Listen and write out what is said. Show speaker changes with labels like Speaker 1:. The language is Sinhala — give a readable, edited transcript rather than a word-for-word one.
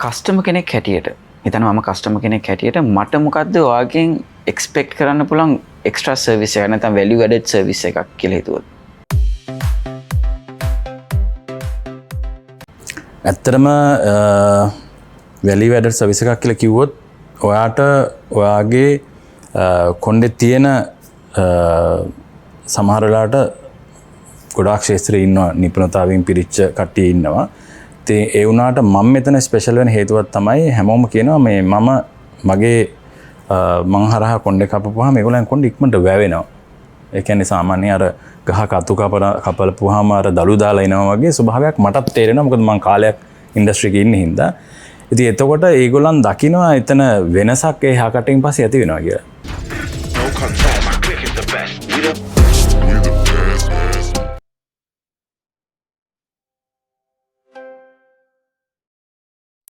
Speaker 1: කස්ටමර් කෙනෙක් හැටියට හිතන්න මම කස්ටමර් කෙනෙක් හැටියට මට මොකද්ද ඔයාගෙන් එක්ස්පෙක්ට් කරන්න පුළුවන් එක්ස්ට්‍රා සර්විස් එකක් නැත්නම් වැලියු ඇඩඩ් සර්විස් එකක් කියලා හිතුවොත්?
Speaker 2: ඇත්තටම වැලියු ඇඩඩ් සර්විස් එකක් කියලා කිව්වොත් ඔයාට ඔයාගේ කොණ්ඩේ තියෙන සමහර වෙලාවට ගොඩාක් ක්ෂේත්‍රයේ ඉන්නවා නිපුණතාවයෙන් පිරිච්ච කට්ටිය ඉන්නවා. ඉතින් ඒ වුණාට මම මෙතන ස්පෙෂල් වෙන හේතුවක් තමයි හැමෝම කියනවා මේ මගේ මං හරහා කොණ්ඩේ කපපුවාම ඒගොල්ලන් කොණ්ඩේ ඉක්මනට වැවෙනවා. ඒ කියන්නේ සාමාන්‍ය අර ගහක අතු කපලපුවාම අර දළු දාලා එනවා වගේ ස්වභාවයක් මටත් තේරෙනවා. මොකද මං කාලයක් ඉන්ඩස්ට්‍රි එකේ ඉන්න හින්දා. ඉතින් එතකොට ඒගොල්ලන් දකිනවා එතන වෙනසක් ඒ හකටින් පස්සේ ඇති වෙනවා කියලා.